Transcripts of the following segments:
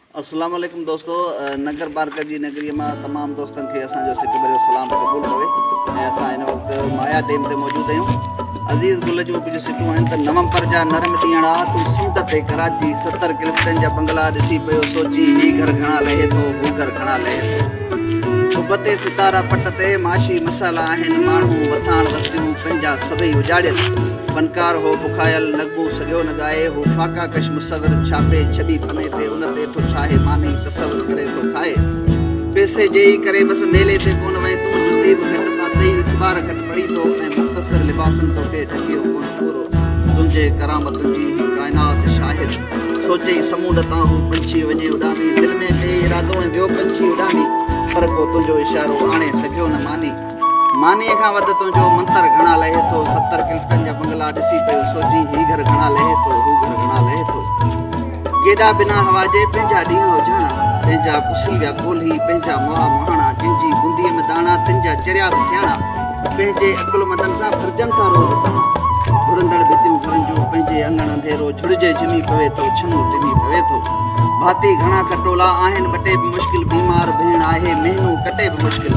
अस्सलाम वालेकुम दोस्तों, नगर बारकर जी नगरी में तमाम दोस्तन के असो सिक भर सलाम क़बूल कवे। इन वक्त माया डैम से मौजूद आयूँ। अज़ीज़ गुल जो कुछ सिटूं आहिनि त नवंबर जा नरम ॾींहं आ। तूं समुंड ते कराची 70 किलोमीटर जा बंगला ॾिसी पियो सोची ही घर घणा लहे थो, हू घर घणा लहे थो। उबते सितारा पट ते माशी मसाला आहिनि, माण्हू वथाण वस्तियूं पंहिंजा सभई उजाड़ियल। फनकार हो बुखायल नगबू सॼो न ॻाए, हो फाका कश मुसविर छापे छॾी पने ते उन ते थो ठाहे मानी तसवर करे थो खाए। पैसे जेई करे बस मेले ते कोन वए तूं, जुती बि घटि पातई अख़बार घटि पढ़ी थो ऐं मुख़्तसर लिबासनि तोखे ढकियो कोन पूरो। तुंहिंजे करामतुनि जी ही काइनात शाहिद, सोचई समूंड तां हू पंछी वञे उॾामी, दिलि में कई इरादो ऐं ॿियो पंछी उॾामी, पर को तुंहिंजो इशारो आणे सघियो न मानी। मानीअ खां वधि तुंहिंजो मंतर घणा लहे थो, 70 किलोमीटर जा बंगला ॾिसी पियो सोची ही घर घणा लहे थो, हू घर घणा लहे थो। केॾा बिना हवा जे पंहिंजा ॾींहं हुजाणा, पंहिंजा पुसी विया कोल्ही पंहिंजा मोहा मोहाणा, जिनजी बूंदीअ में दाणा तिन जा चरिया बि सियाणा, पंहिंजे अकुलमंदनि सां फर्जनि था रोज़ ताणा। घुरंदड़ भितियूं घरनि जूं पंहिंजे अंगण अंधेरो, झुड़िजे झिमी पवे थो, छनो टिनी पवे थो। भाती घणा खटोला आहिनि, ॿटे बि मुश्किल, बीमार भेण आहे महिनू कटे बि मुश्किल।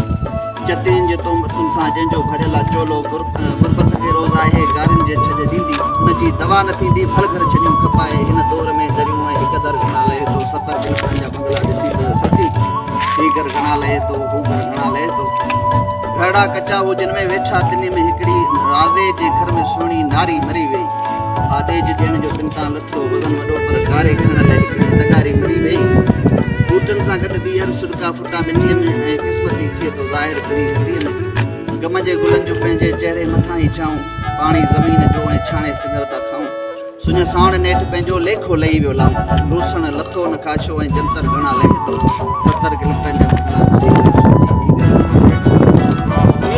जतियुनि जे तुम सां जंहिंजो भरियल आहे चोलो, गुरबत खे रोज़ आहे गारियुनि जे छॾ ॾींदी, हुनजी दवा न थींदी फल घर छॾियूं खपाए। हिन दौर में दरियूं ऐं हिकु दर घणा लहे थो, 70 किलोमीटर जा बंगला ॾिसी पियो सोची ही घर घणा लहे थो, हू घर घणा लहे थो। घड़ा कचा हो जिन में वेठा, तिने में हिकिड़ी राधे जे घर में सुहिणी नारी मरी वई। आदेज ॾियण जो तिन तां लथो वज़न वॾो, पर गारे खणण लाइ हिकिड़ी तगारी मरी वई। बूटनि सां गॾु ॿीहर सुॾका फुटा मिटीअ में ऐं क़िस्मती थिए थो ज़ाहिर करी हरीअ में। गम जे गुलनि जो पंहिंजे चहिरे मथां ई छाऊं, पाणी ज़मीन जो ऐं छाणे सिंगर था खाऊं। सुञ साण नेठि पंहिंजो लेखो लही वियो लाऊं, लूसण लथो न खाशो ऐं जंतर घणा लहे थो।